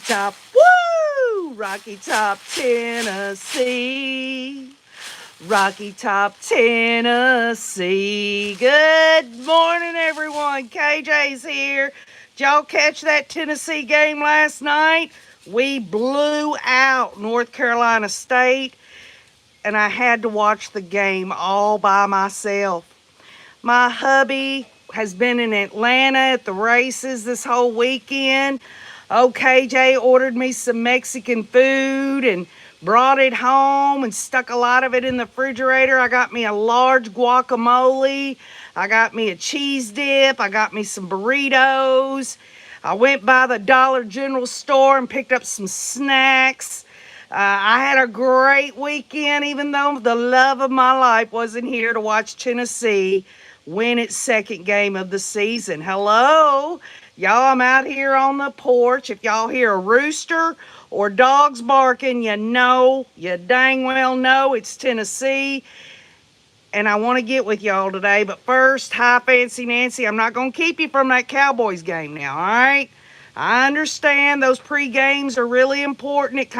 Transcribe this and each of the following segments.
Top, woo! Rocky Top, Tennessee. Rocky Top, Tennessee. Good morning, everyone. KJ's here. Did y'all catch that Tennessee game last night? We blew out North Carolina State, and I had to watch the game all by myself. My hubby has been in Atlanta at the races this whole weekend. Oh, KJ ordered me some Mexican food and brought it home and stuck a lot of it in the refrigerator. I got me a large guacamole. I got me a cheese dip. I got me some burritos. I went by the Dollar General store and picked up some snacks. I had a great weekend, even though the love of my life wasn't here to watch Tennessee win its second game of the season. Hello? Y'all, I'm out here on the porch. If y'all hear a rooster or dogs barking, you dang well know it's Tennessee. And I want to get with y'all today. But first, hi, Fancy Nancy. I'm not going to keep you from that Cowboys game now, all right? I understand those pre-games are really important. It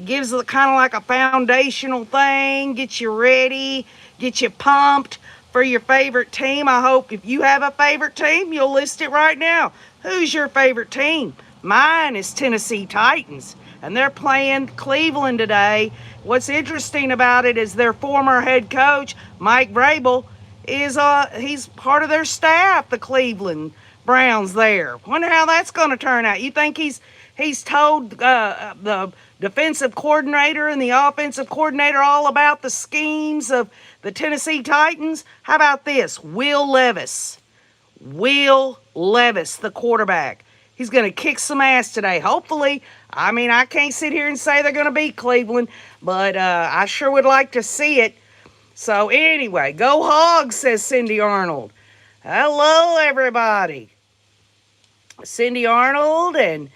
gives kind of like a foundational thing, gets you ready, gets you pumped for your favorite team. I hope if you have a favorite team, you'll list it right now. Who's your favorite team? Mine is Tennessee Titans, and they're playing Cleveland today. What's interesting about it is their former head coach, Mike Vrabel, he's part of their staff, the Cleveland Browns there. Wonder how that's going to turn out. You think he's told the defensive coordinator and the offensive coordinator all about the schemes of the Tennessee Titans? How about this? Will Levis, the quarterback. He's going to kick some ass today, hopefully. I mean, I can't sit here and say they're going to beat Cleveland, but I sure would like to see it. So anyway, go Hogs, says Cindy Arnold. Hello, everybody. Cindy Arnold and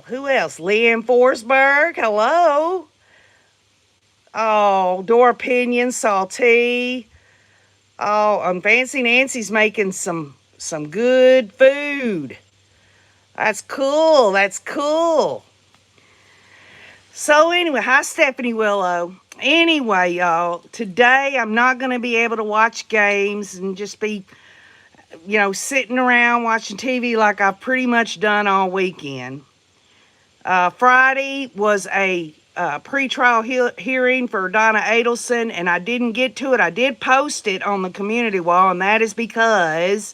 who else? Leanne Forsberg. Hello. Oh, Dora Pinion, Salty. Oh, Fancy Nancy's making some good food. That's cool. So anyway, hi, Stephanie Willow. Anyway, y'all, today I'm not going to be able to watch games and just be, sitting around watching TV like I've pretty much done all weekend. Friday was a pre-trial hearing for Donna Adelson, and I didn't get to it. I did post it on the community wall, and that is because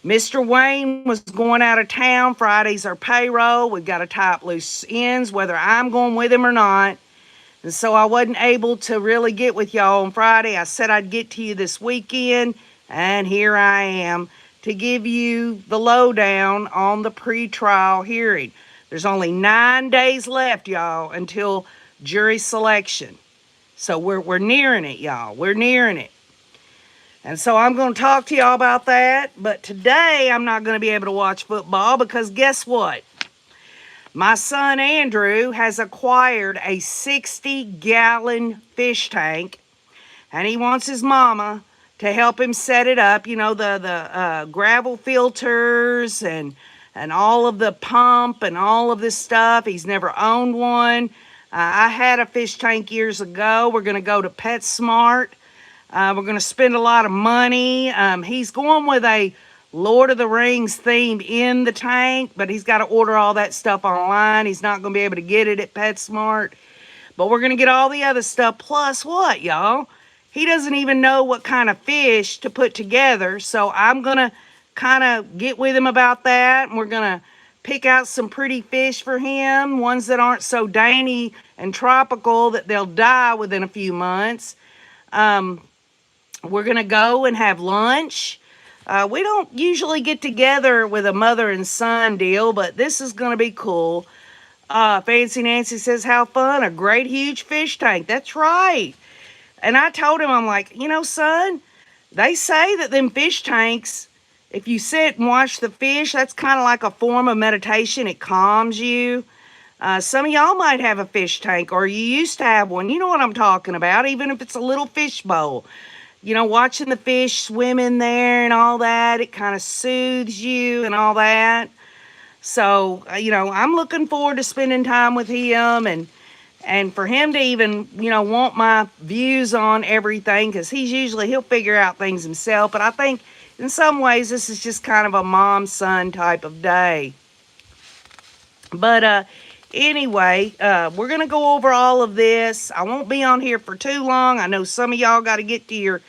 Mr. Wayne was going out of town. Friday's our payroll. We've got to tie up loose ends, whether I'm going with him or not. And so I wasn't able to really get with y'all on Friday. I said I'd get to you this weekend, and here I am to give you the lowdown on the pre-trial hearing. There's only 9 days left, y'all, until jury selection. So we're nearing it, y'all. We're nearing it. And so I'm going to talk to y'all about that. But today I'm not going to be able to watch football because guess what? My son Andrew has acquired a 60-gallon fish tank, and he wants his mama to help him set it up. You know, the gravel filters and all of the pump and all of this stuff. He's never owned one. I had a fish tank years ago. We're going to go to PetSmart. We're going to spend a lot of money. He's going with a Lord of the Rings theme in the tank, but he's got to order all that stuff online. He's not going to be able to get it at PetSmart. But we're going to get all the other stuff. Plus what, y'all? He doesn't even know what kind of fish to put together. So I'm going to kind of get with him about that. And we're going to pick out some pretty fish for him. Ones that aren't so dainty and tropical that they'll die within a few months. We're going to go and have lunch. We don't usually get together with a mother and son deal, but this is going to be cool. Fancy Nancy says, how fun, a great huge fish tank. That's right. And I told him, I'm like, son, they say that them fish tanks, if you sit and watch the fish, that's kind of like a form of meditation. It calms you. Some of y'all might have a fish tank, or you used to have one. You know what I'm talking about, even if it's a little fish bowl. Watching the fish swim in there and all that, it kind of soothes you and all that. So, I'm looking forward to spending time with him, and for him to even, want my views on everything, because he'll figure out things himself. But I think in some ways this is just kind of a mom-son type of day. But anyway, we're going to go over all of this. I won't be on here for too long. I know some of y'all got to get to your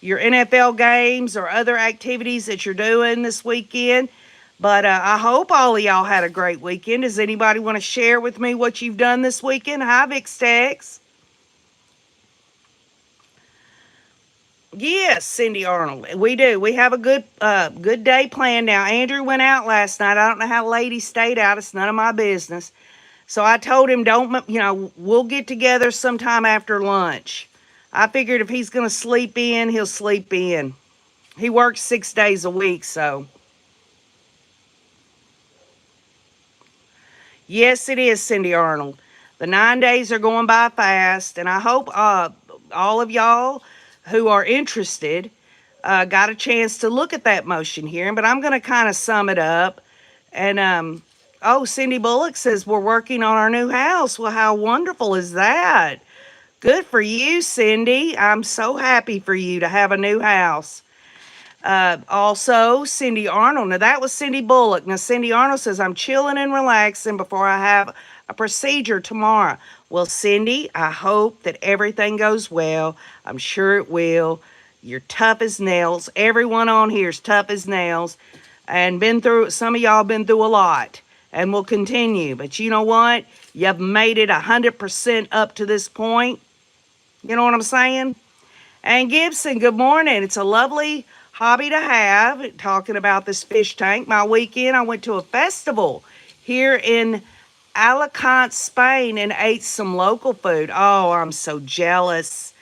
NFL games or other activities that you're doing this weekend. But I hope all of y'all had a great weekend. Does anybody want to share with me what you've done this weekend? Hi, Vixtex. Yes, Cindy Arnold. We do. We have a good day planned now. Andrew went out last night. I don't know how late he stayed out. It's none of my business. So I told him, we'll get together sometime after lunch. I figured if he's going to sleep in, he'll sleep in. He works 6 days a week, so. Yes, it is, Cindy Arnold. The 9 days are going by fast, and I hope all of y'all who are interested got a chance to look at that motion hearing, but I'm going to kind of sum it up. And, Cindy Bullock says we're working on our new house. Well, how wonderful is that? Good for you, Cindy. I'm so happy for you to have a new house. Also, Cindy Arnold. Now, that was Cindy Bullock. Now, Cindy Arnold says, I'm chilling and relaxing before I have a procedure tomorrow. Well, Cindy, I hope that everything goes well. I'm sure it will. You're tough as nails. Everyone on here is tough as nails. And some of y'all been through a lot and will continue. But you know what? You've made it 100% up to this point. You know what I'm saying? And Gibson, good morning. It's a lovely hobby to have, talking about this fish tank. My weekend, I went to a festival here in Alicante, Spain, and ate some local food. Oh, I'm so jealous.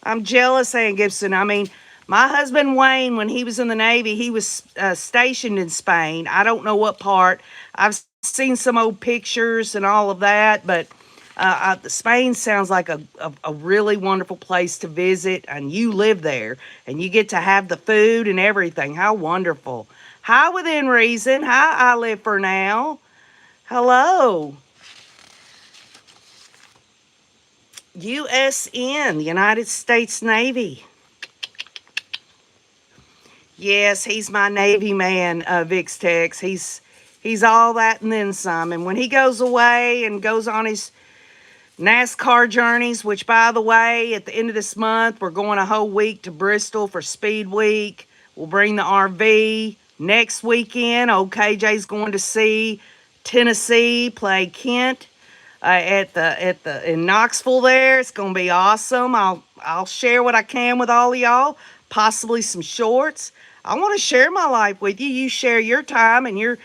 I'm jealous, Ann Gibson. I mean, my husband Wayne, when he was in the Navy, he was stationed in Spain. I don't know what part. I've seen some old pictures and all of that, but Spain sounds like a really wonderful place to visit, and you live there, and you get to have the food and everything. How wonderful. Hi, Within Reason. Hi, I Live for Now. Hello. USN, the United States Navy. Yes, he's my Navy man, Vixtex. He's all that and then some. And when he goes away and goes on his NASCAR journeys, which, by the way, at the end of this month, we're going a whole week to Bristol for Speed Week. We'll bring the RV. Next weekend, OKJ's going to see Tennessee play Kent in Knoxville there. It's going to be awesome. I'll share what I can with all of y'all, possibly some shorts. I want to share my life with you. You share your time and your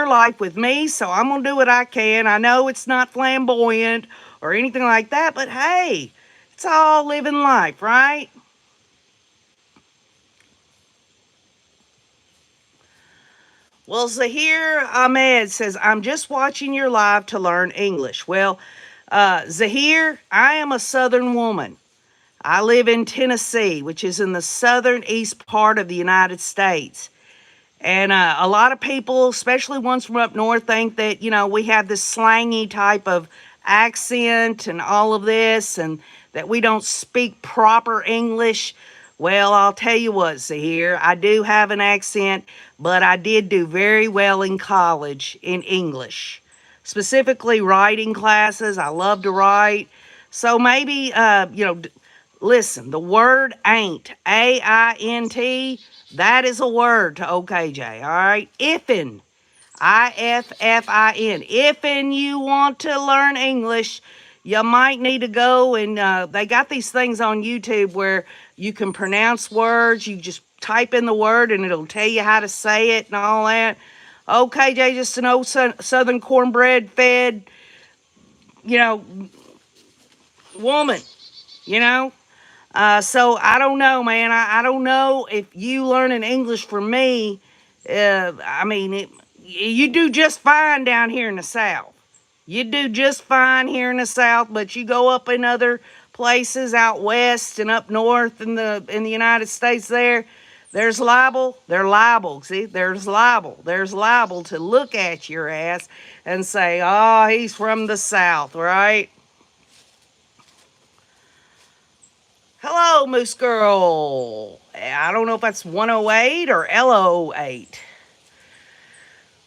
life with me, so I'm going to do what I can. I know it's not flamboyant or anything like that, but hey, it's all living life, right? Well, Zahir Ahmed says, I'm just watching your live to learn English. Well, Zahir, I am a Southern woman. I live in Tennessee, which is in the southern east part of the United States. And a lot of people, especially ones from up north, think that, we have this slangy type of accent and all of this, and that we don't speak proper English. Well, I'll tell you what, Zahir, I do have an accent, but I did do very well in college in English, specifically writing classes. I love to write. So maybe, listen, the word ain't, AINT, that is a word to OKJ, all right? Ifin, IFFIN. Ifin you want to learn English, you might need to go and they got these things on YouTube where you can pronounce words. You just type in the word and it'll tell you how to say it and all that. OKJ, just an old southern cornbread fed, woman, So I don't know, man. I don't know if you learning English from me. You do just fine down here in the South. You do just fine here in the South, but you go up in other places out west and up north in the United States there, There's liable. They're liable. See, there's liable. There's liable to look at your ass and say, oh, he's from the South, right? Hello, Moose Girl. I don't know if that's 108 or L08.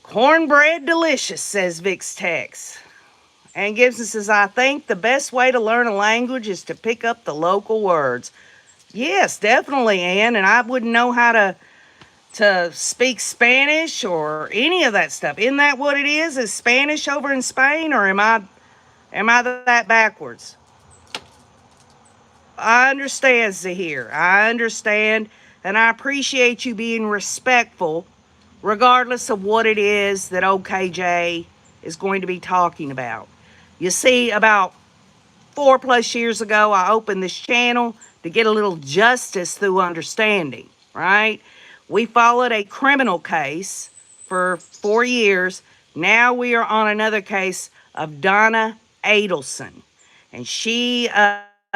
Cornbread delicious, says Vix Tex. And Gibson says, I think the best way to learn a language is to pick up the local words. Yes, definitely, Ann. And I wouldn't know how to speak Spanish or any of that stuff. Isn't that what it is? Is Spanish over in Spain, or am I that backwards? I understand, Zahir. I understand, and I appreciate you being respectful, regardless of what it is that OKJ is going to be talking about. You see, about 4+ years ago, I opened this channel to get a little justice through understanding, right? We followed a criminal case for 4 years. Now we are on another case of Donna Adelson. And she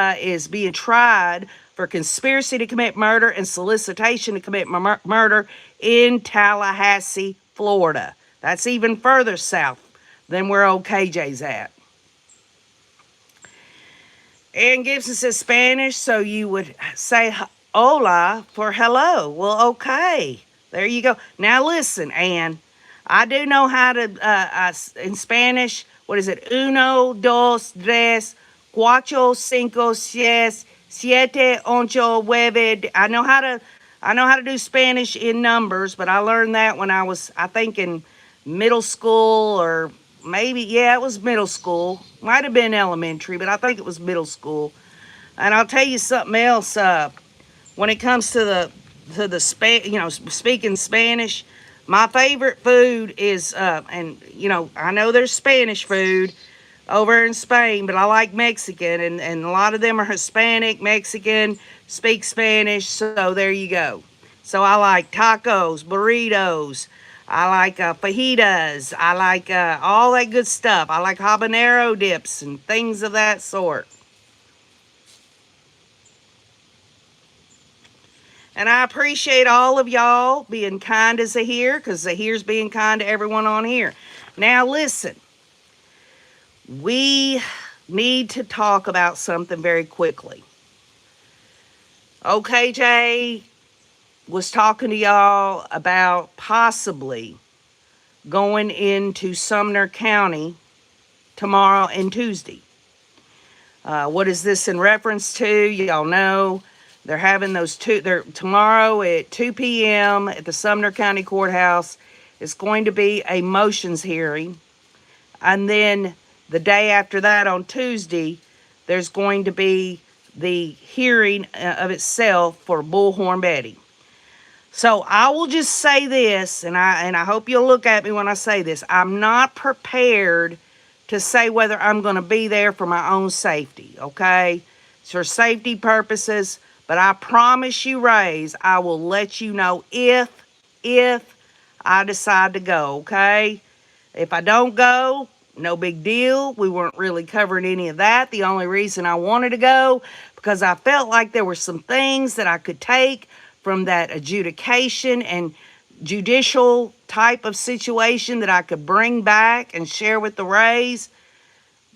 is being tried for conspiracy to commit murder and solicitation to commit murder in Tallahassee, Florida. That's even further south than where old KJ's at. Ann Gibson says Spanish, so you would say hola for hello. Well, okay. There you go. Now listen, Ann. I do know how to, in Spanish, what is it? Uno, dos, tres, cuatro, cinco, seis, siete, ocho, nueve. I know how to do Spanish in numbers, but I learned that when I was, I think, in middle school, or maybe, yeah, it was middle school. Might have been elementary, but I think it was middle school. And I'll tell you something else. When it comes to the speaking Spanish, my favorite food is, and I know there's Spanish food over in Spain, but I like Mexican, and a lot of them are Hispanic, Mexican, speak Spanish, so there you go. So I like tacos, burritos, I like fajitas, I like all that good stuff. I like habanero dips and things of that sort. And I appreciate all of y'all being kind to Zahir, because Zahir's being kind to everyone on here. Now listen, we need to talk about something very quickly. OKJ was talking to y'all about possibly going into Sumner County tomorrow and Tuesday. What is this in reference to? Y'all know they're having tomorrow at 2 p.m. at the Sumner County Courthouse. It's going to be a motions hearing. And then the day after that, on Tuesday, there's going to be the hearing of itself for Bullhorn Betty. So I will just say this, and I hope you'll look at me when I say this. I'm not prepared to say whether I'm going to be there for my own safety, okay? It's for safety purposes, but I promise you, Rays, I will let you know if I decide to go, okay? If I don't go, no big deal. We weren't really covering any of that. The only reason I wanted to go, because I felt like there were some things that I could take from that adjudication and judicial type of situation that I could bring back and share with the Rays.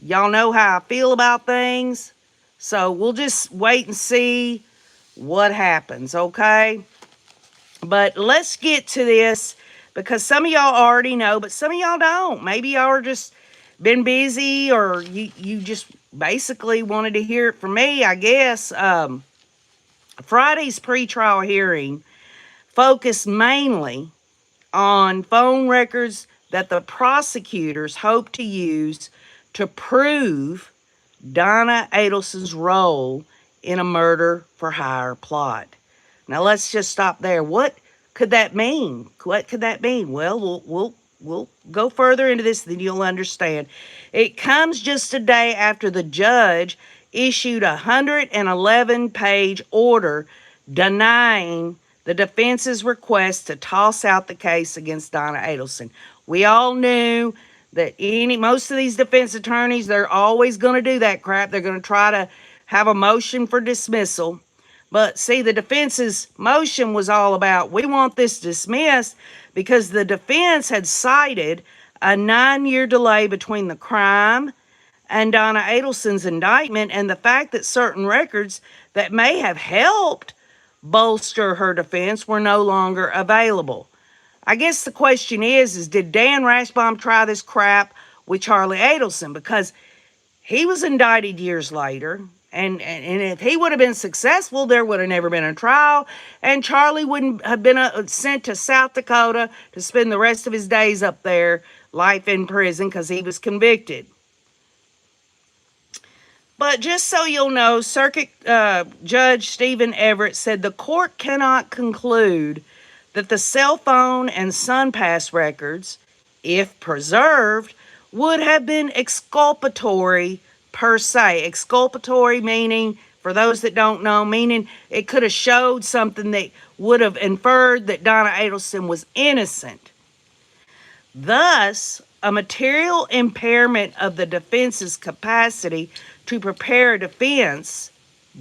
Y'all know how I feel about things. So we'll just wait and see what happens, okay? But let's get to this, because some of y'all already know, but some of y'all don't. Maybe y'all are just been busy, or you just basically wanted to hear it from me, I guess. Friday's pretrial hearing focused mainly on phone records that the prosecutors hope to use to prove Donna Adelson's role in a murder for hire plot. Now let's just stop there. What could that mean? What could that mean? Well, we'll go further into this, then you'll understand. It comes just a day after the judge issued a 111-page order denying the defense's request to toss out the case against Donna Adelson. We all knew that most of these defense attorneys, they're always going to do that crap. They're going to try to have a motion for dismissal. But see, the defense's motion was all about, we want this dismissed because the defense had cited a 9-year delay between the crime and Donna Adelson's indictment, and the fact that certain records that may have helped bolster her defense were no longer available. I guess the question is did Dan Rashbaum try this crap with Charlie Adelson? Because he was indicted years later, and if he would have been successful, there would have never been a trial, and Charlie wouldn't have been sent to South Dakota to spend the rest of his days up there, life in prison, because he was convicted. But just so you'll know, Circuit Judge Stephen Everett said the court cannot conclude that the cell phone and SunPass records, if preserved, would have been exculpatory per se. Exculpatory meaning, for those that don't know, meaning it could have showed something that would have inferred that Donna Adelson was innocent. Thus, a material impairment of the defense's capacity to prepare a defense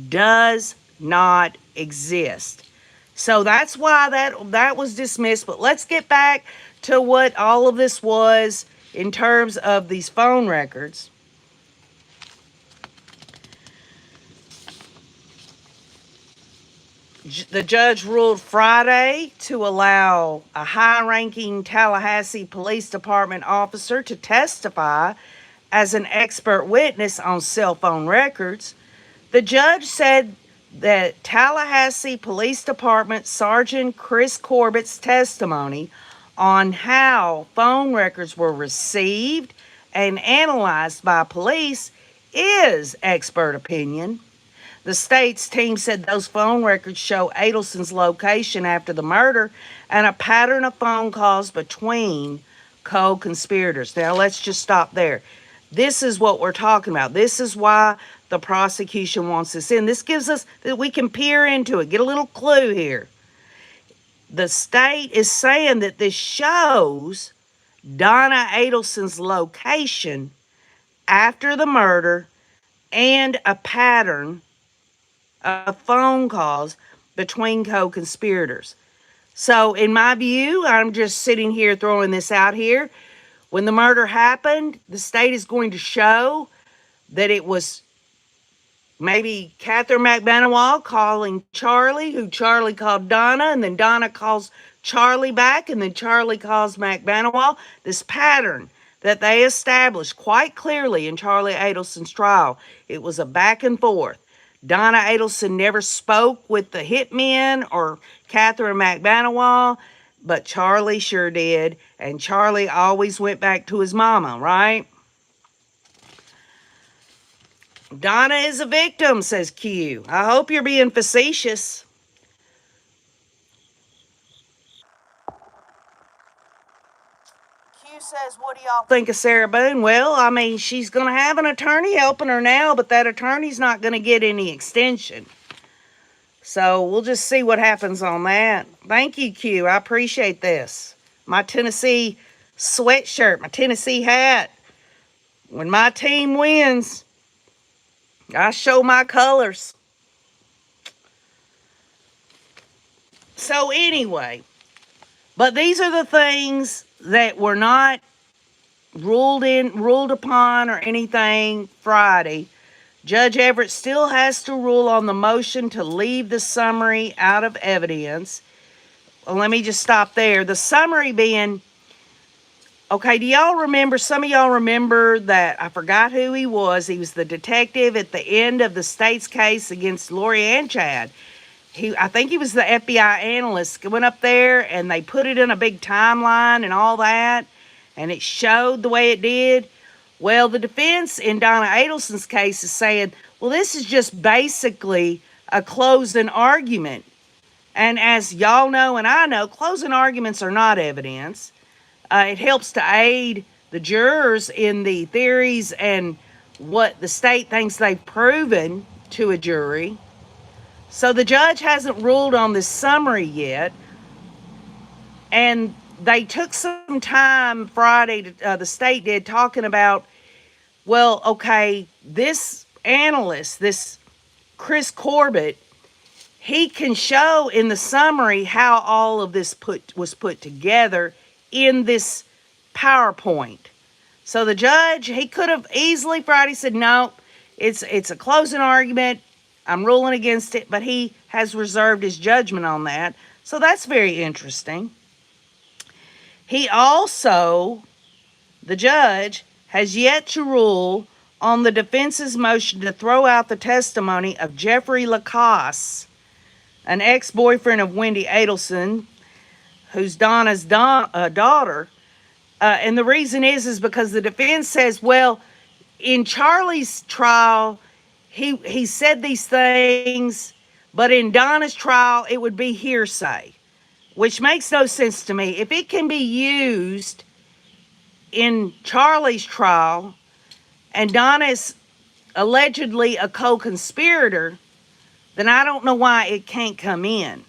does not exist. So that's why that was dismissed. But let's get back to what all of this was in terms of these phone records. The judge ruled Friday to allow a high-ranking Tallahassee Police Department officer to testify as an expert witness on cell phone records. The judge said that Tallahassee Police Department Sergeant Chris Corbett's testimony on how phone records were received and analyzed by police is expert opinion. The state's team said those phone records show Adelson's location after the murder and a pattern of phone calls between co-conspirators. Now, let's just stop there. This is what we're talking about. This is why the prosecution wants this in. This gives us that we can peer into it, get a little clue here. The state is saying that this shows Donna Adelson's location after the murder and a pattern of phone calls between co-conspirators. So in my view, I'm just sitting here throwing this out here. When the murder happened, the state is going to show that it was maybe Catherine McBanawa calling Charlie, who Charlie called Donna, and then Donna calls Charlie back, and then Charlie calls McBanawa. This pattern that they established quite clearly in Charlie Adelson's trial. It was a back and forth. Donna Adelson never spoke with the hitmen or Catherine McBanawa, but Charlie sure did, and Charlie always went back to his mama, right? Donna is a victim, says Q. I hope you're being facetious. Q says, what do y'all think of Sarah Boone? Well, I mean, she's going to have an attorney helping her now, but that attorney's not going to get any extension. So we'll just see what happens on that. Thank you, Q. I appreciate this. My Tennessee sweatshirt, my Tennessee hat. When my team wins, I show my colors. So anyway, but these are the things that were not ruled upon or anything Friday. Judge Everett still has to rule on the motion to leave the summary out of evidence. Well, let me just stop there. The summary being, okay, do y'all remember, some of y'all remember that, I forgot who he was. He was the detective at the end of the state's case against Lori and Chad. I think he was the FBI analyst. Went up there and they put it in a big timeline and all that, and it showed the way it did. Well, the defense in Donna Adelson's case is saying, well, this is just basically a closing argument. And as y'all know and I know, closing arguments are not evidence. It helps to aid the jurors in the theories and what the state thinks they've proven to a jury. So the judge hasn't ruled on this summary yet. And they took some time Friday, the state did, talking about, well, okay, this analyst, this Chris Corbett, he can show in the summary how all of this was put together in this PowerPoint. So the judge, he could have easily Friday said, no, it's a closing argument. I'm ruling against it, but he has reserved his judgment on that. So that's very interesting. He also, the judge, has yet to rule on the defense's motion to throw out the testimony of Jeffrey Lacoste, an ex-boyfriend of Wendy Adelson, who's Donna's daughter. And the reason is because the defense says, well, in Charlie's trial, he said these things, but in Donna's trial, it would be hearsay, which makes no sense to me. If it can be used in Charlie's trial and Donna is allegedly a co-conspirator, then I don't know why it can't come in.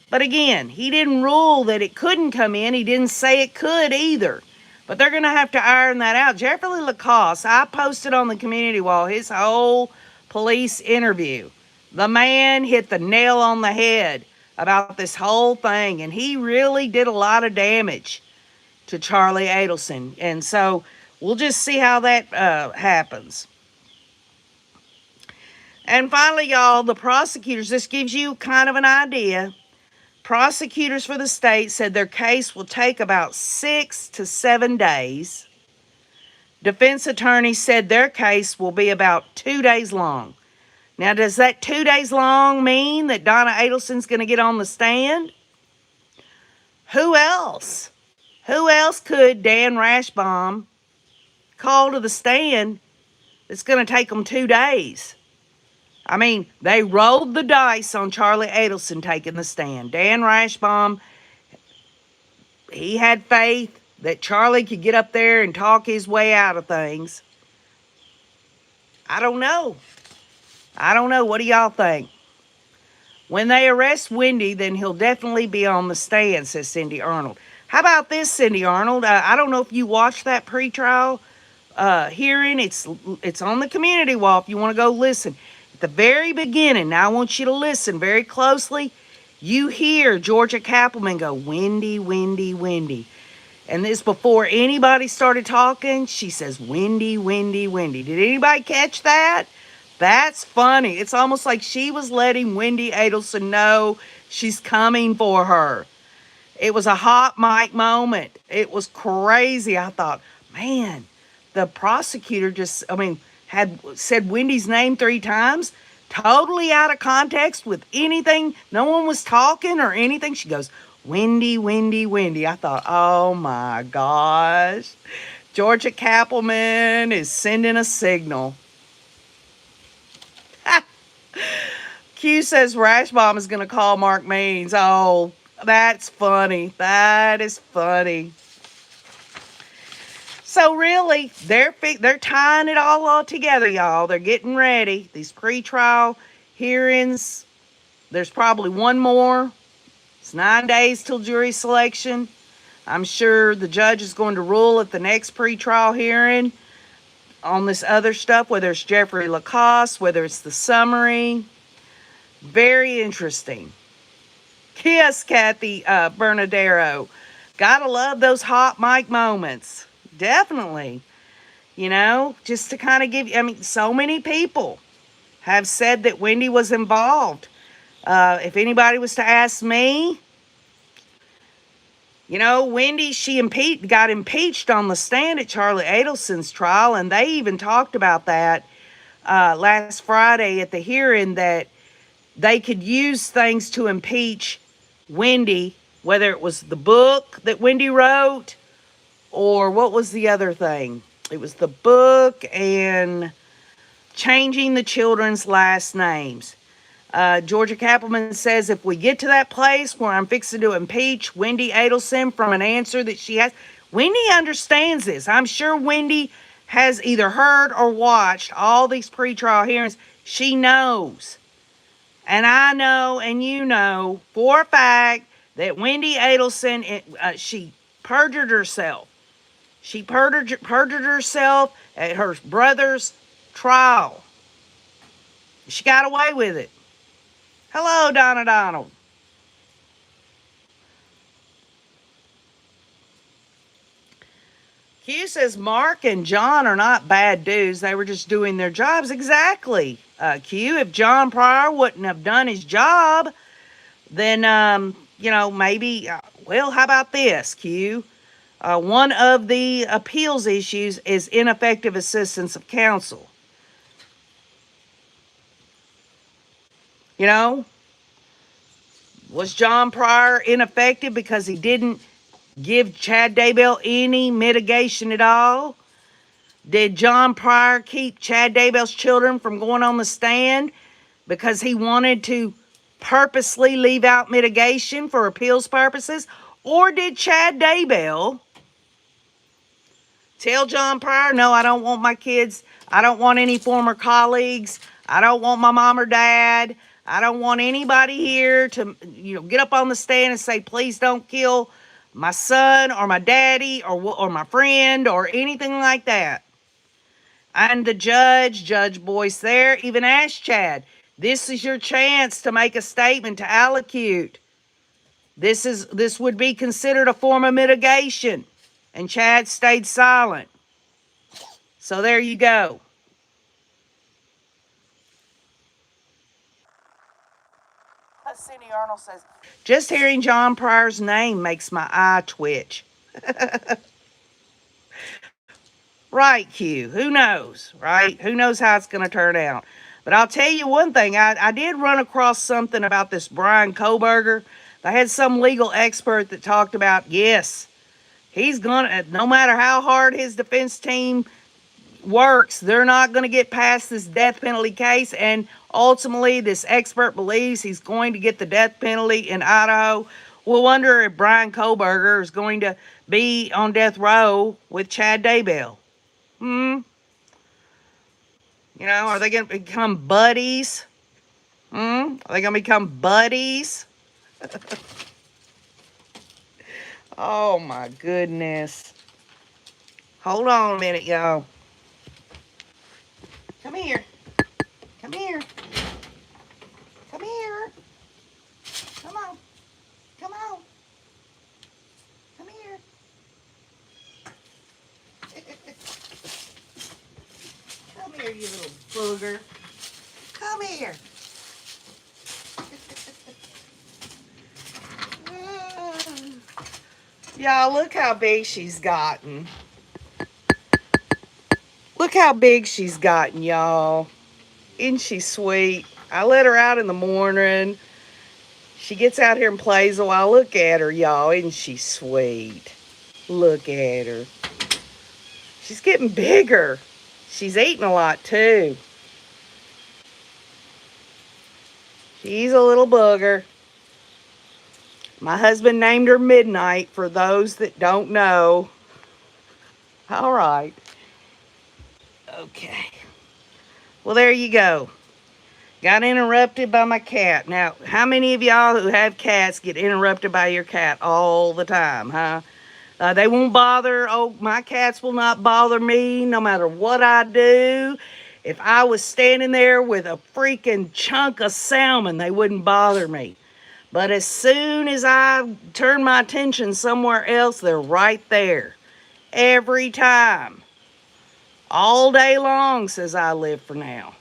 But again, he didn't rule that it couldn't come in. He didn't say it could either. But they're going to have to iron that out. Jeffrey Lacoste, I posted on the community wall his whole police interview. The man hit the nail on the head about this whole thing, and he really did a lot of damage to Charlie Adelson. And so we'll just see how that happens. And finally, y'all, the prosecutors, this gives you kind of an idea. Prosecutors for the state said their case will take about 6 to 7 days. Defense attorneys said their case will be about 2 days long. Now, does that 2 days long mean that Donna Adelson's going to get on the stand? Who else? Who else could Dan Rashbaum call to the stand that's going to take them 2 days? I mean, they rolled the dice on Charlie Adelson taking the stand. Dan Rashbaum, he had faith that Charlie could get up there and talk his way out of things. I don't know. What do y'all think? When they arrest Wendy, then he'll definitely be on the stand, says Cindy Arnold. How about this, Cindy Arnold? I don't know if you watched that pretrial hearing. It's on the community wall if you want to go listen. At the very beginning, now I want you to listen very closely. You hear Georgia Cappleman go, Wendy, Wendy, Wendy. And this before anybody started talking, she says, Wendy, Wendy, Wendy. Did anybody catch that? That's funny. It's almost like she was letting Wendy Adelson know she's coming for her. It was a hot mic moment. It was crazy. I thought, man, the prosecutor had said Wendy's name 3 times, totally out of context with anything. No one was talking or anything. She goes, Wendy, Wendy, Wendy. I thought, oh my gosh. Georgia Cappleman is sending a signal. Q says Rashbaum is going to call Mark Means. Oh, that's funny. That is funny. So really, they're tying it all together, y'all. They're getting ready. These pretrial hearings, there's probably one more. It's 9 days till jury selection. I'm sure the judge is going to rule at the next pretrial hearing on this other stuff, whether it's Jeffrey Lacoste, whether it's the summary. Very interesting. Yes, Kathy Bernadero. Gotta love those hot mic moments. Definitely. Just to kind of give you, so many people have said that Wendy was involved. If anybody was to ask me, Wendy, she got impeached on the stand at Charlie Adelson's trial, and they even talked about that last Friday at the hearing, that they could use things to impeach Wendy, whether it was the book that Wendy wrote, or what was the other thing? It was the book and changing the children's last names. Georgia Cappleman says if we get to that place where I'm fixing to impeach Wendy Adelson from an answer that she has, Wendy understands this. I'm sure Wendy has either heard or watched all these pretrial hearings. She knows. And I know, and you know for a fact that Wendy Adelson, she perjured herself. She perjured herself at her brother's trial. She got away with it. Hello, Donna Donald. Q says Mark and John are not bad dudes. They were just doing their jobs. Exactly. Q, if John Pryor wouldn't have done his job, then, maybe, well, how about this, Q? One of the appeals issues is ineffective assistance of counsel. You know, was John Pryor ineffective because he didn't give Chad Daybell any mitigation at all? Did John Pryor keep Chad Daybell's children from going on the stand because he wanted to purposely leave out mitigation for appeals purposes? Or did Chad Daybell tell John Pryor, no, I don't want my kids, I don't want any former colleagues, I don't want my mom or dad, I don't want anybody here to, get up on the stand and say, please don't kill my son or my daddy or my friend or anything like that. And the Judge Boyce there, even asked Chad, this is your chance to make a statement to allocute. This would be considered a form of mitigation. And Chad stayed silent. So there you go. Cindy Arnold says, just hearing John Pryor's name makes my eye twitch. Right, Q. Who knows, right? Who knows how it's going to turn out? But I'll tell you one thing. I did run across something about this Brian Kohberger. They had some legal expert that talked about, yes, he's going to, no matter how hard his defense team works, they're not going to get past this death penalty case. And ultimately, this expert believes he's going to get the death penalty in Idaho. We'll wonder if Brian Kohberger is going to be on death row with Chad Daybell. Are they going to become buddies? Are they going to become buddies? Oh, my goodness. Hold on a minute, y'all. Come here. Come here. Come here. Come on. Come on. Come here. Come here, you little booger. Come here. Y'all, look how big she's gotten. Look how big she's gotten, y'all. Isn't she sweet? I let her out in the morning. She gets out here and plays a while. Look at her, y'all. Isn't she sweet? Look at her. She's getting bigger. She's eating a lot, too. She's a little booger. My husband named her Midnight, for those that don't know. All right. Okay. Well, there you go. Got interrupted by my cat. Now, how many of y'all who have cats get interrupted by your cat all the time, huh? They won't bother. Oh, my cats will not bother me no matter what I do. If I was standing there with a freaking chunk of salmon, they wouldn't bother me. But as soon as I turn my attention somewhere else, they're right there. Every time. All day long, says I live for now.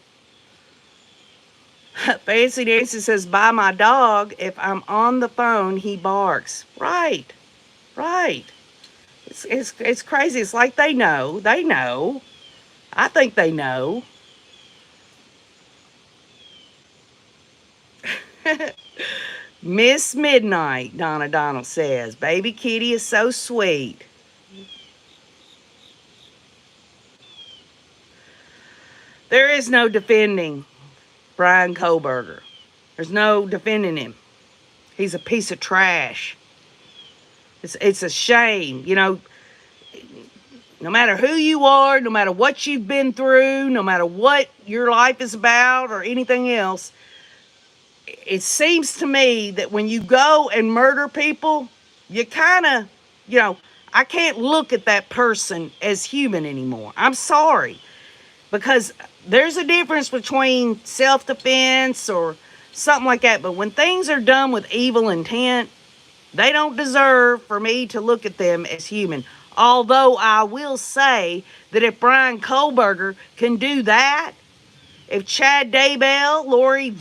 Fancy Nancy says, by my dog, if I'm on the phone, he barks. Right. It's crazy. It's like they know. They know. I think they know. Miss Midnight, Donna Donald says, baby kitty is so sweet. There is no defending Brian Kohberger. There's no defending him. He's a piece of trash. It's a shame. No matter who you are, no matter what you've been through, no matter what your life is about or anything else, it seems to me that when you go and murder people, you kind of, I can't look at that person as human anymore. I'm sorry. Because there's a difference between self-defense or something like that. But when things are done with evil intent, they don't deserve for me to look at them as human. Although I will say that if Brian Kohlberger can do that, if Chad Daybell, Lori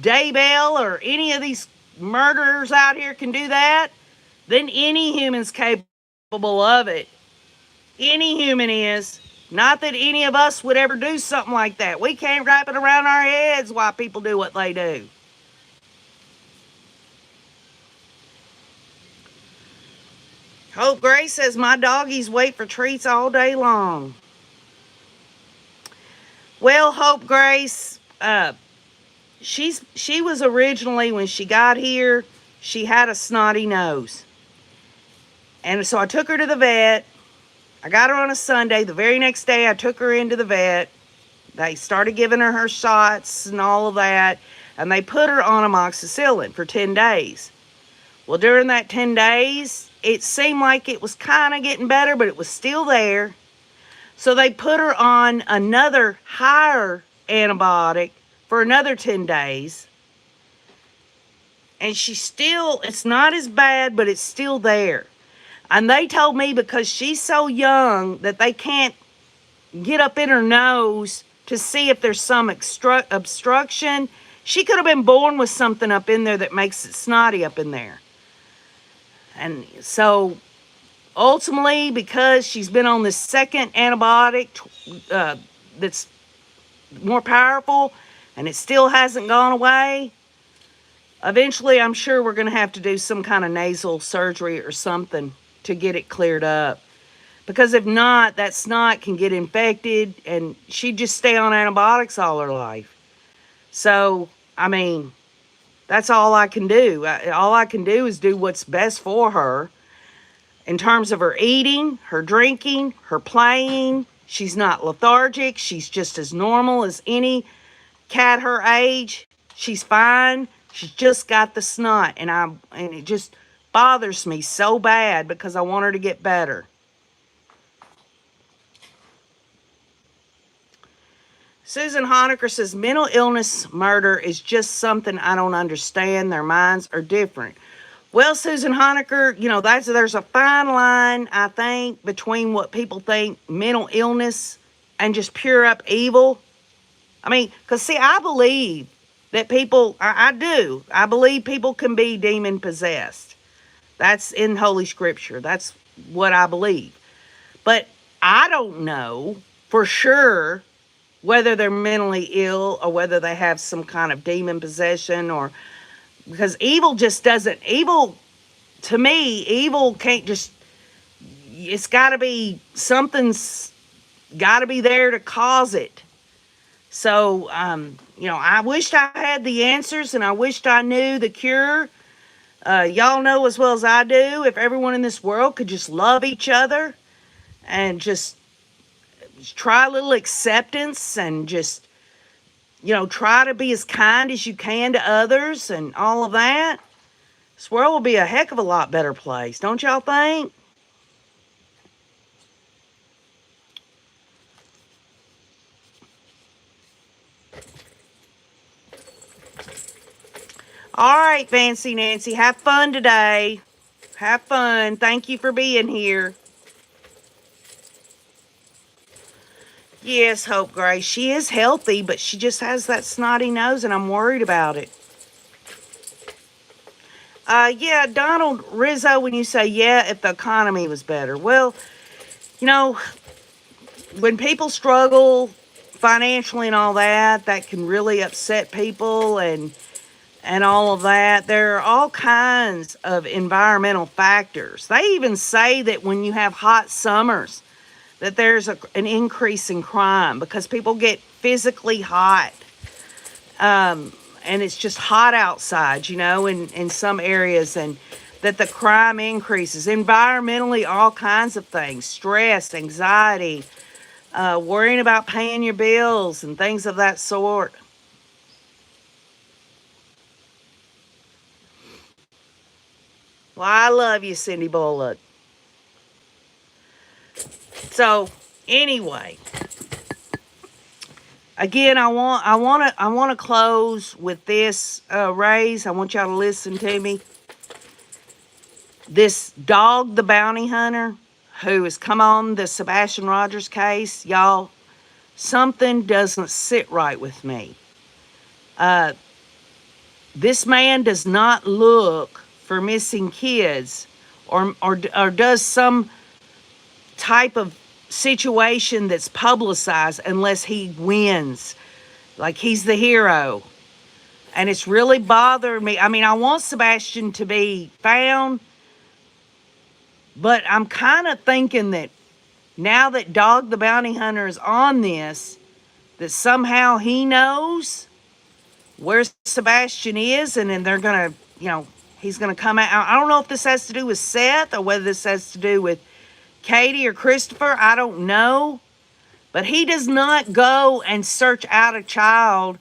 Daybell, or any of these murderers out here can do that, then any human's capable of it. Any human is. Not that any of us would ever do something like that. We can't wrap it around our heads why people do what they do. Hope Grace says, my doggies wait for treats all day long. Well, Hope Grace, she was originally, when she got here, she had a snotty nose. And so I took her to the vet. I got her on a Sunday. The very next day, I took her into the vet. They started giving her shots and all of that. And they put her on amoxicillin for 10 days. Well, during that 10 days, it seemed like it was kind of getting better, but it was still there. So they put her on another higher antibiotic for another 10 days. And it's not as bad, but it's still there. And they told me because she's so young that they can't get up in her nose to see if there's some obstruction. She could have been born with something up in there that makes it snotty up in there. And so ultimately, because she's been on this second antibiotic that's more powerful and it still hasn't gone away, eventually I'm sure we're going to have to do some kind of nasal surgery or something to get it cleared up. Because if not, that snot can get infected and she'd just stay on antibiotics all her life. So, I mean, that's all I can do. All I can do is do what's best for her in terms of her eating, her drinking, her playing. She's not lethargic. She's just as normal as any cat her age. She's fine. She's just got the snot, and it just bothers me so bad because I want her to get better. Susan Honecker says, mental illness murder is just something I don't understand. Their minds are different. Well, Susan Honecker, there's a fine line, I think, between what people think mental illness and just pure up evil. I mean, because, see, I believe that people, I do. I believe people can be demon possessed. That's in Holy Scripture. That's what I believe. But I don't know for sure whether they're mentally ill or whether they have some kind of demon possession, or because evil just doesn't, to me, evil can't just, it's got to be, something's got to be there to cause it. So, I wished I had the answers and I wished I knew the cure. Y'all know as well as I do, if everyone in this world could just love each other and just try a little acceptance and just, try to be as kind as you can to others and all of that, this world will be a heck of a lot better place. Don't y'all think? All right, Fancy Nancy, have fun today. Have fun. Thank you for being here. Yes, Hope Grace. She is healthy, but she just has that snotty nose, and I'm worried about it. Yeah, Donald Rizzo, when you say, yeah, if the economy was better. Well, when people struggle financially and all that, that can really upset people and all of that. There are all kinds of environmental factors. They even say that when you have hot summers, that there's an increase in crime because people get physically hot. And it's just hot outside, in some areas, and that the crime increases. Environmentally, all kinds of things, stress, anxiety, worrying about paying your bills and things of that sort. Well, I love you, Cindy Bullock. So, anyway, Again, I want to close with this, Rays. I want y'all to listen to me. This dog, the bounty hunter, who has come on the Sebastian Rogers case, y'all, something doesn't sit right with me. This man does not look for missing kids, or does some type of situation that's publicized unless he wins. Like he's the hero. And it's really bothering me. I mean, I want Sebastian to be found, but I'm kind of thinking that now that Dog the Bounty Hunter is on this, that somehow he knows where Sebastian is, and then they're going to, he's going to come out. I don't know if this has to do with Seth or whether this has to do with Katie or Christopher. I don't know. But he does not go and search out a child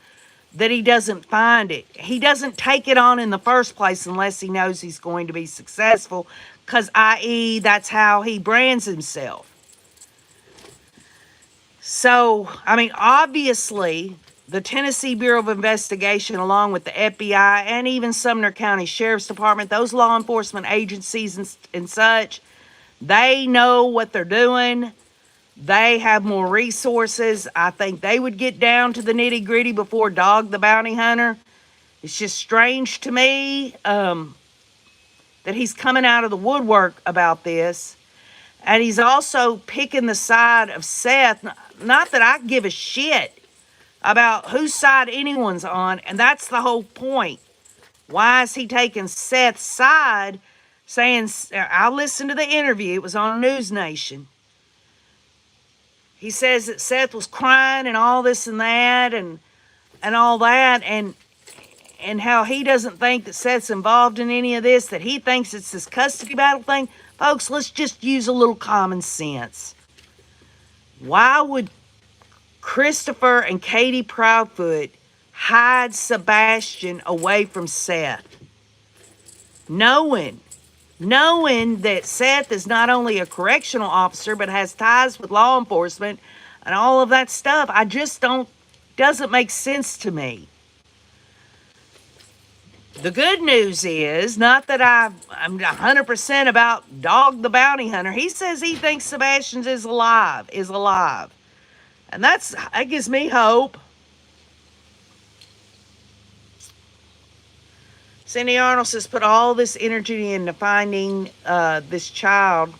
that he doesn't find it. He doesn't take it on in the first place unless he knows he's going to be successful, because i.e. that's how he brands himself. So, I mean, obviously, the Tennessee Bureau of Investigation, along with the FBI and even Sumner County Sheriff's Department, those law enforcement agencies and such, they know what they're doing. They have more resources. I think they would get down to the nitty gritty before Dog the Bounty Hunter. It's just strange to me that he's coming out of the woodwork about this. And he's also picking the side of Seth. Not that I give a shit about whose side anyone's on. And that's the whole point. Why is he taking Seth's side, saying, I listened to the interview. It was on News Nation. He says that Seth was crying and all this and that and all that, and how he doesn't think that Seth's involved in any of this, that he thinks it's this custody battle thing. Folks, let's just use a little common sense. Why would Christopher and Katie Proudfoot hide Sebastian away from Seth? Knowing that Seth is not only a correctional officer, but has ties with law enforcement and all of that stuff. I just doesn't make sense to me. The good news is, not that I'm 100% about Dog the Bounty Hunter. He says he thinks Sebastian is alive. And that gives me hope. Cindy Arnold says, put all this energy into finding this child.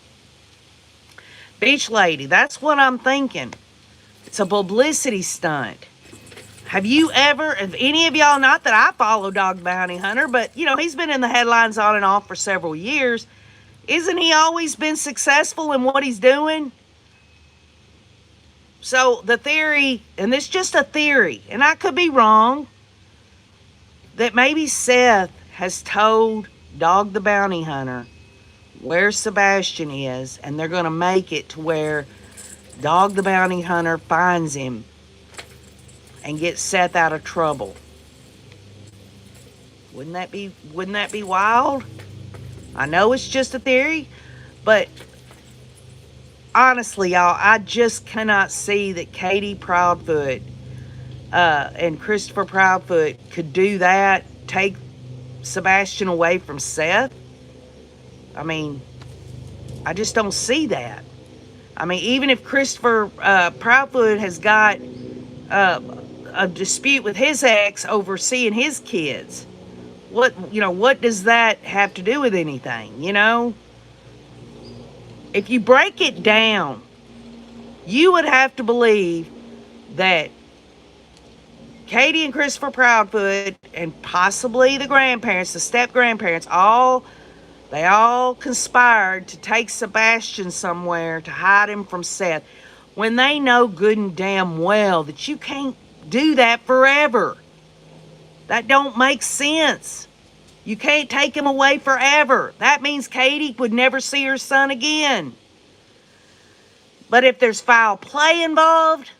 Beach Lady, that's what I'm thinking. It's a publicity stunt. Have any of y'all, not that I follow Dog Bounty Hunter, but, he's been in the headlines on and off for several years. Isn't he always been successful in what he's doing? So the theory, and this is just a theory, and I could be wrong, that maybe Seth has told Dog the Bounty Hunter where Sebastian is, and they're going to make it to where Dog the Bounty Hunter finds him and gets Seth out of trouble. Wouldn't that be wild? I know it's just a theory, but honestly, y'all, I just cannot see that Katie Proudfoot and Christopher Proudfoot could do that, take Sebastian away from Seth. I mean, I just don't see that. I mean, even if Christopher Proudfoot has got a dispute with his ex over seeing his kids, what does that have to do with anything? If you break it down, you would have to believe that Katie and Christopher Proudfoot and possibly the grandparents, the step-grandparents, they all conspired to take Sebastian somewhere to hide him from Seth, when they know good and damn well that you can't do that forever. That don't make sense. You can't take him away forever. That means Katie would never see her son again. But if there's foul play involved,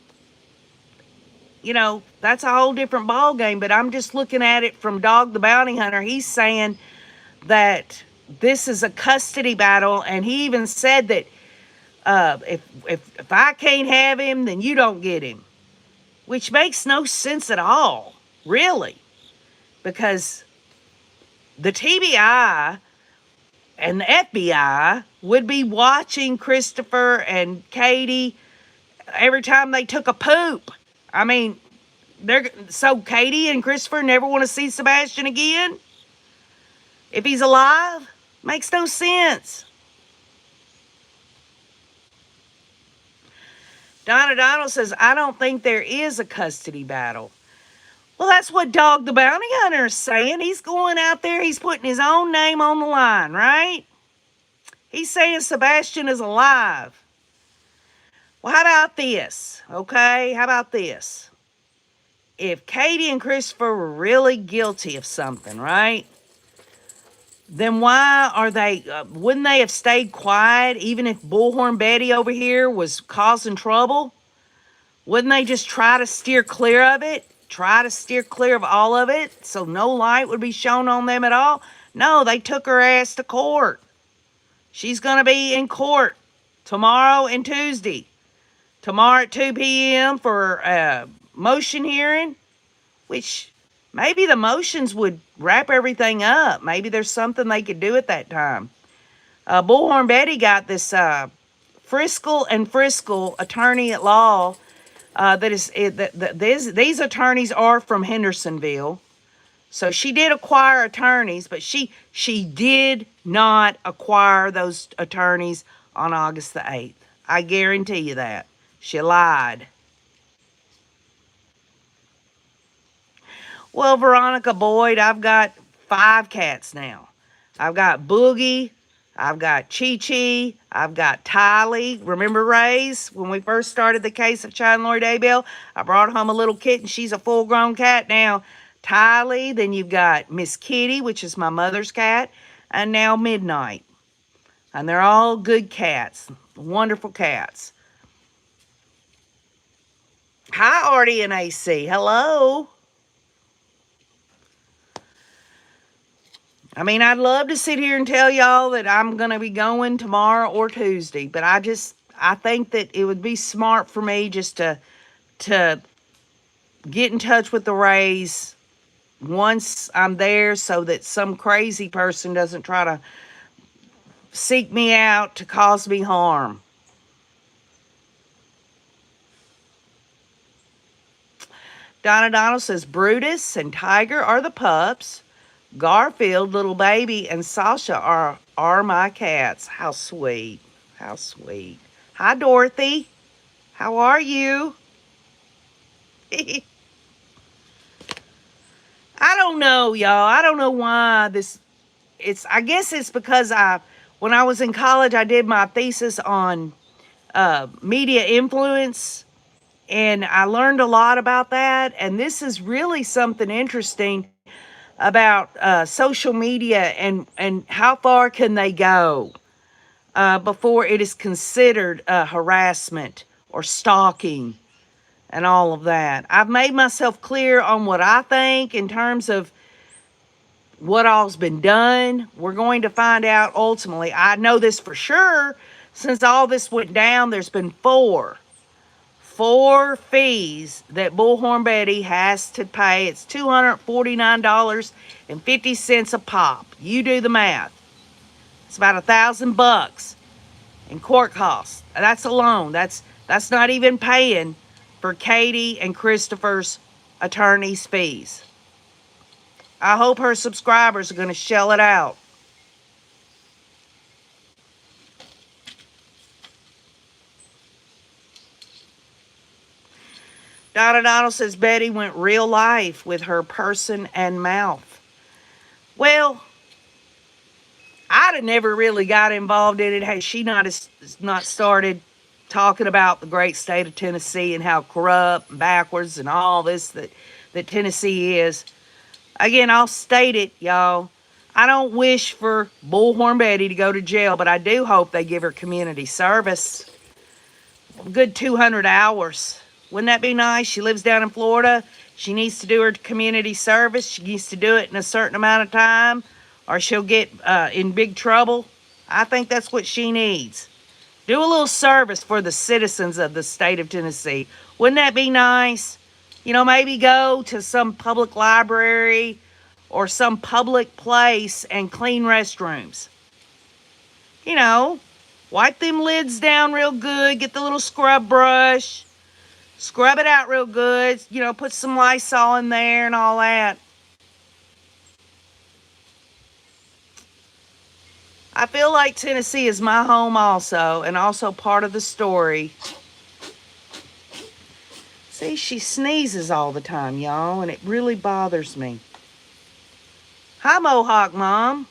that's a whole different ball game. But I'm just looking at it from Dog the Bounty Hunter. He's saying that this is a custody battle, and he even said that if I can't have him, then you don't get him. which makes no sense at all, really, because the TBI and the FBI would be watching Christopher and Katie every time they took a poop. I mean, so Katie and Christopher never want to see Sebastian again? If he's alive? Makes no sense. Donna Adelson says, I don't think there is a custody battle. Well, that's what Dog the Bounty Hunter is saying. He's going out there, he's putting his own name on the line, right? He's saying Sebastian is alive. Well, how about this? Okay, how about this? If Katie and Christopher were really guilty of something, right? Then why are they, wouldn't they have stayed quiet even if Bullhorn Betty over here was causing trouble? Wouldn't they just try to steer clear of it? Try to steer clear of all of it so no light would be shown on them at all? No, they took her ass to court. She's going to be in court tomorrow and Tuesday. Tomorrow at 2 p.m. for a motion hearing, which maybe the motions would wrap everything up. Maybe there's something they could do at that time. Bullhorn Betty got this Friskel and Friskel attorney at law. These attorneys are from Hendersonville. So she did acquire attorneys, but she did not acquire those attorneys on August the 8th. I guarantee you that. She lied. Well, Veronica Boyd, I've got 5 cats now. I've got Boogie, I've got Chi-Chi, I've got Tylee. Remember Ray's? When we first started the case of Chad and Lori Daybell, I brought home a little kitten. She's a full-grown cat now. Tylee, then you've got Miss Kitty, which is my mother's cat, and now Midnight. And they're all good cats, wonderful cats. Hi, Artie and AC. Hello. I mean, I'd love to sit here and tell y'all that I'm going to be going tomorrow or Tuesday, but I think that it would be smart for me just to get in touch with the Rays once I'm there so that some crazy person doesn't try to seek me out to cause me harm. Donna Donald says, Brutus and Tiger are the pups. Garfield, little baby, and Sasha are my cats. How sweet. How sweet. Hi, Dorothy. How are you? I don't know, y'all. I don't know why this... I guess it's because when I was in college, I did my thesis on media influence. And I learned a lot about that. And this is really something interesting about social media and how far can they go before it is considered harassment or stalking and all of that. I've made myself clear on what I think in terms of what all's been done. We're going to find out ultimately. I know this for sure. Since all this went down, there's been four fees that Bullhorn Betty has to pay. It's $249.50 a pop. You do the math. It's about $1,000 in court costs. That's alone. That's not even paying for Katie and Christopher's attorney's fees. I hope her subscribers are going to shell it out. Donna Donald says Betty went real life with her person and mouth. Well, I'd have never really got involved in it had she not started talking about the great state of Tennessee and how corrupt and backwards and all this that Tennessee is. Again, I'll state it, y'all. I don't wish for Bullhorn Betty to go to jail, but I do hope they give her community service. A good 200 hours. Wouldn't that be nice? She lives down in Florida. She needs to do her community service. She needs to do it in a certain amount of time or she'll get in big trouble. I think that's what she needs. Do a little service for the citizens of the state of Tennessee. Wouldn't that be nice? Maybe go to some public library or some public place and clean restrooms. You know, wipe them lids down real good, get the little scrub brush, scrub it out real good, put some Lysol in there and all that. I feel like Tennessee is my home also, and also part of the story. See, she sneezes all the time, y'all, and it really bothers me. Hi, Mohawk Mom.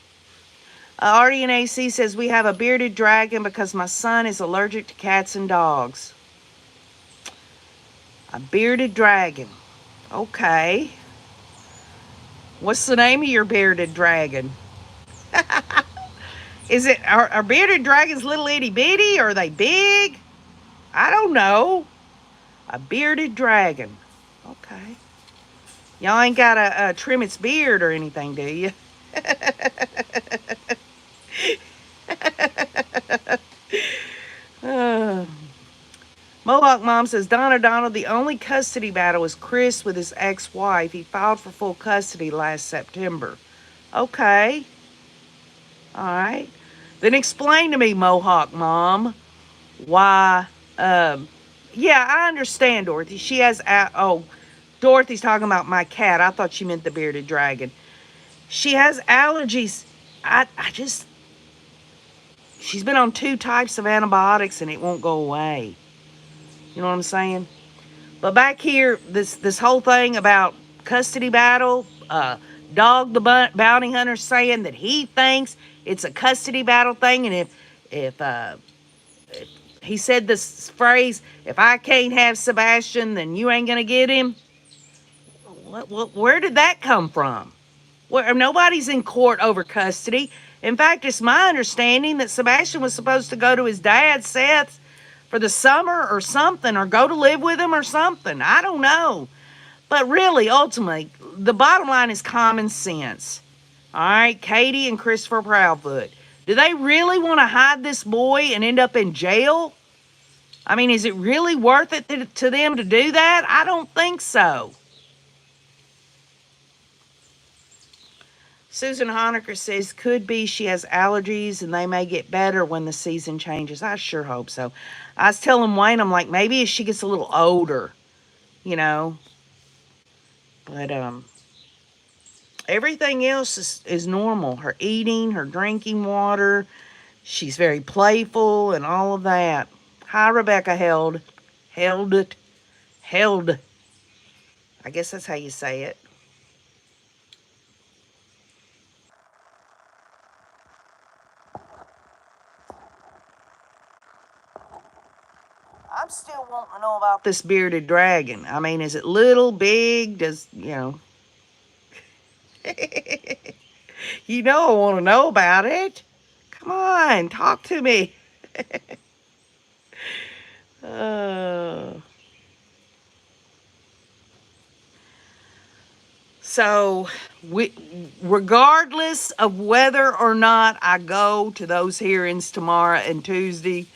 RDNAC says we have a bearded dragon because my son is allergic to cats and dogs. A bearded dragon. Okay. What's the name of your bearded dragon? Are bearded dragons little itty bitty? Or are they big? I don't know. A bearded dragon. Okay. Y'all ain't got to trim its beard or anything, do you? Mohawk Mom says, Donna, the only custody battle is Chris with his ex-wife. He filed for full custody last September. Okay. All right. Then explain to me, Mohawk Mom, why, yeah, I understand, Dorothy. She has, Dorothy's talking about my cat. I thought she meant the bearded dragon. She has allergies. She's been on 2 types of antibiotics and it won't go away. You know what I'm saying? But back here, this whole thing about custody battle, Dog the Bounty Hunter saying that he thinks it's a custody battle thing, and if he said this phrase, if I can't have Sebastian, then you ain't gonna get him. Where did that come from? Nobody's in court over custody. In fact, it's my understanding that Sebastian was supposed to go to his dad, Seth, for the summer or something, or go to live with him or something. I don't know. But really, ultimately, the bottom line is common sense. All right, Katie and Christopher Proudfoot. Do they really want to hide this boy and end up in jail? I mean, is it really worth it to them to do that? I don't think so. Susan Honecker says, could be she has allergies and they may get better when the season changes. I sure hope so. I was telling Wayne, I'm like, maybe as she gets a little older, But everything else is normal. Her eating, her drinking water. She's very playful and all of that. Hi, Rebecca Held. I guess that's how you say it. I'm still wanting to know about this bearded dragon. I mean, is it little, big? You know I want to know about it. Come on, talk to me. So, regardless of whether or not I go to those hearings tomorrow and Tuesday,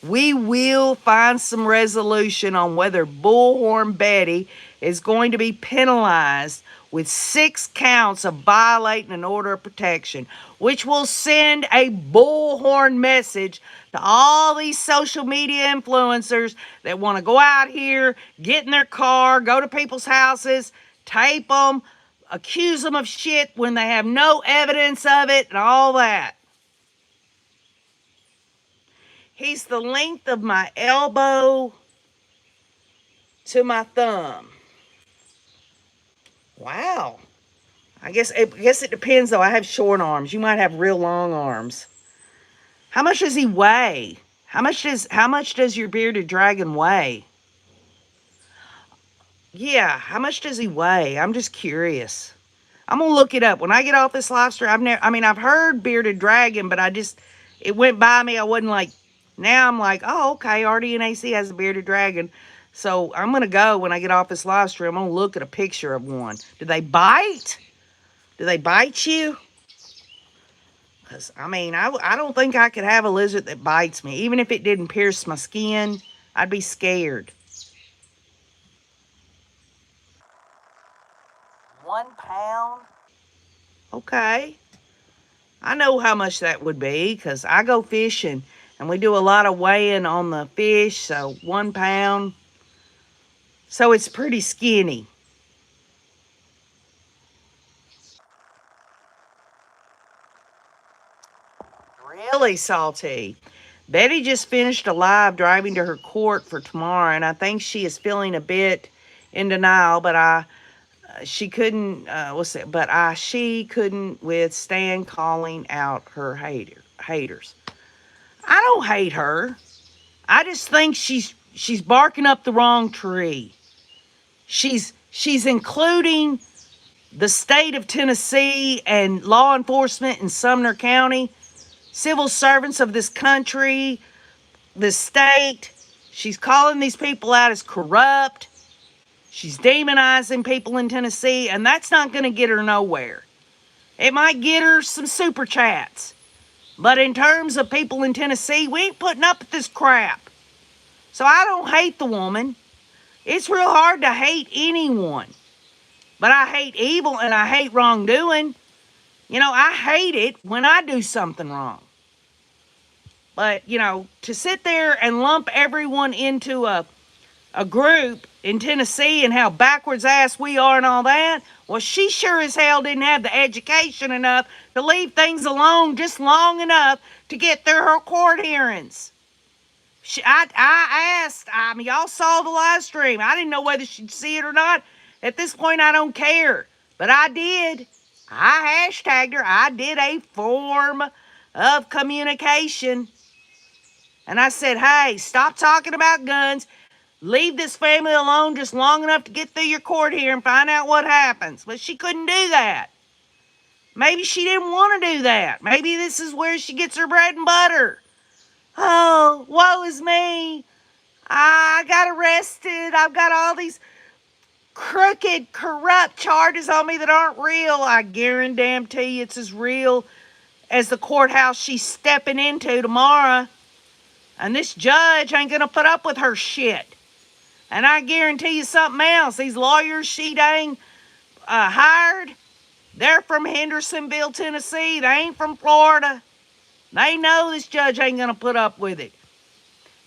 we will find some resolution on whether Bullhorn Betty is going to be penalized with 6 counts of violating an order of protection, which will send a bullhorn message to all these social media influencers that want to go out here, get in their car, go to people's houses, tape them, accuse them of shit when they have no evidence of it and all that. He's the length of my elbow to my thumb. Wow. I guess it depends though. I have short arms. You might have real long arms. How much does he weigh? How much does your bearded dragon weigh? Yeah, how much does he weigh? I'm just curious. I'm gonna look it up when I get off this live stream. I've heard bearded dragon, but it went by me. I wasn't like. Now I'm like, oh, okay. RDNAC has a bearded dragon, so I'm gonna go when I get off this live stream. I'm gonna look at a picture of one. Do they bite? Do they bite you? Because I don't think I could have a lizard that bites me, even if it didn't pierce my skin. I'd be scared. pound. Okay. I know how much that would be because I go fishing and we do a lot of weighing on the fish, so 1 pound. So it's pretty skinny. Really salty. Betty just finished a live driving to her court for tomorrow, and I think she is feeling a bit in denial, but she couldn't she couldn't withstand calling out her haters. I don't hate her. I just think she's barking up the wrong tree. She's including the state of Tennessee and law enforcement in Sumner County, civil servants of this country, this state. She's calling these people out as corrupt. She's demonizing people in Tennessee, and that's not going to get her nowhere. It might get her some super chats. But in terms of people in Tennessee, we ain't putting up with this crap. So I don't hate the woman. It's real hard to hate anyone. But I hate evil and I hate wrongdoing. You know, I hate it when I do something wrong. But, you know, to sit there and lump everyone into a group in Tennessee and how backwards ass we are and all that, well, she sure as hell didn't have the education enough to leave things alone just long enough to get through her court hearings. I asked, y'all saw the live stream. I didn't know whether she'd see it or not. At this point, I don't care. But I did. I hashtagged her. I did a form of communication. And I said, hey, stop talking about guns. Leave this family alone just long enough to get through your court here and find out what happens. But she couldn't do that. Maybe she didn't want to do that. Maybe this is where she gets her bread and butter. Oh, woe is me. I got arrested. I've got all these crooked, corrupt charges on me that aren't real. I guarantee you it's as real as the courthouse she's stepping into tomorrow. And this judge ain't going to put up with her shit. And I guarantee you something else. These lawyers she dang hired, they're from Hendersonville, Tennessee. They ain't from Florida. They know this judge ain't going to put up with it.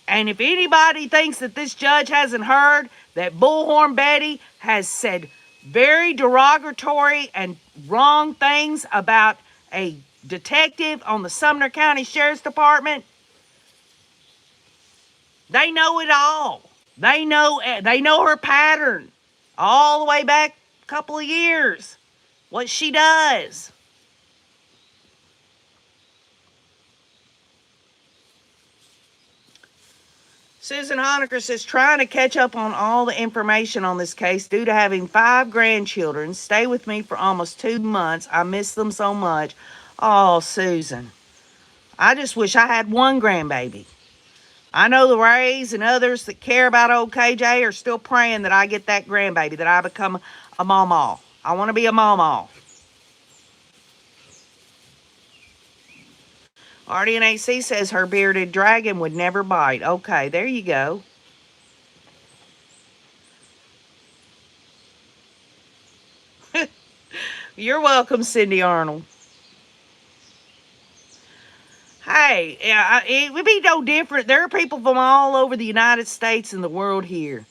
And if anybody thinks that this judge hasn't heard that Bullhorn Betty has said very derogatory and wrong things about a detective on the Sumner County Sheriff's Department, they know it all. They know her pattern all the way back a couple of years, what she does. Susan Honecker says, trying to catch up on all the information on this case due to having 5 grandchildren. Stay with me for almost 2 months. I miss them so much. Oh, Susan. I just wish I had one grandbaby. I know the Rays and others that care about old KJ are still praying that I get that grandbaby, that I become a mama. I want to be a mama. RDNAC says her bearded dragon would never bite. Okay, there you go. You're welcome, Cindy Arnold. Hey, it would be no different. There are people from all over the United States and the world here.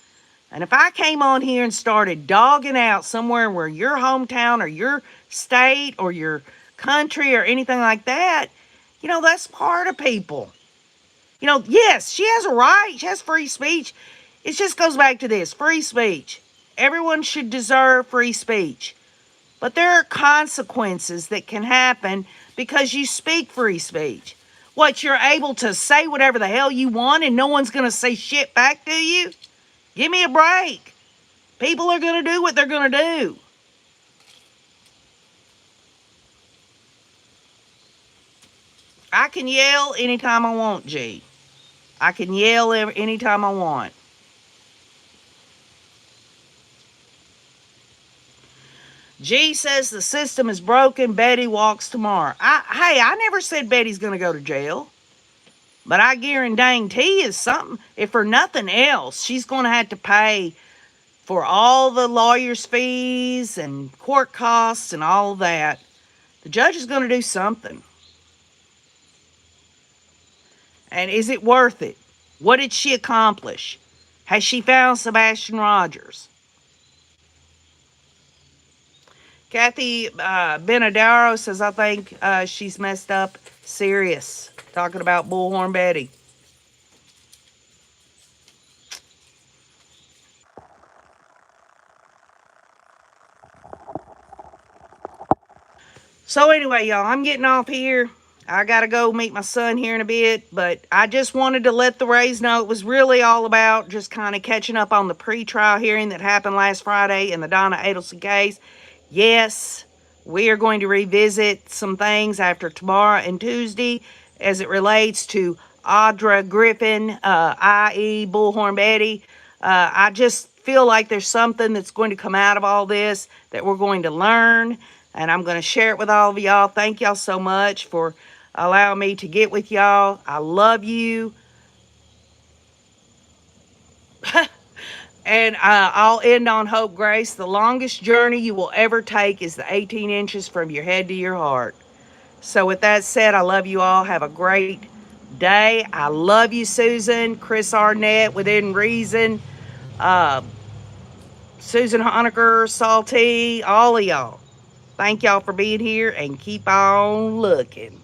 And if I came on here and started dogging out somewhere where your hometown or your state or your country or anything like that, you know, that's part of people. You know, yes, she has a right. She has free speech. It just goes back to this, free speech. Everyone should deserve free speech. But there are consequences that can happen because you speak free speech. What, you're able to say whatever the hell you want and no one's going to say shit back to you? Give me a break. People are going to do what they're going to do. I can yell anytime I want, G. I can yell anytime I want. G says the system is broken. Betty walks tomorrow. I never said Betty's going to go to jail. But I guarantee is something, if for nothing else, she's going to have to pay for all the lawyers' fees and court costs and all that. The judge is going to do something. And is it worth it? What did she accomplish? Has she found Sebastian Rogers? Kathy Benadaro says, I think she's messed up serious. Talking about Bullhorn Betty. So anyway, y'all, I'm getting off here. I got to go meet my son here in a bit, but I just wanted to let the Rays know it was really all about just kind of catching up on the pre-trial hearing that happened last Friday in the Donna Adelson case. Yes, we are going to revisit some things after tomorrow and Tuesday as it relates to Audra Griffin, i.e. Bullhorn Betty. I just feel like there's something that's going to come out of all this that we're going to learn, and I'm going to share it with all of y'all. Thank y'all so much for allowing me to get with y'all. I love you. And I'll end on hope, Grace. The longest journey you will ever take is the 18 inches from your head to your heart. So with that said, I love you all. Have a great day. I love you, Susan, Chris Arnett, Within Reason, Susan Honecker, Salty, all of y'all. Thank y'all for being here and keep on looking.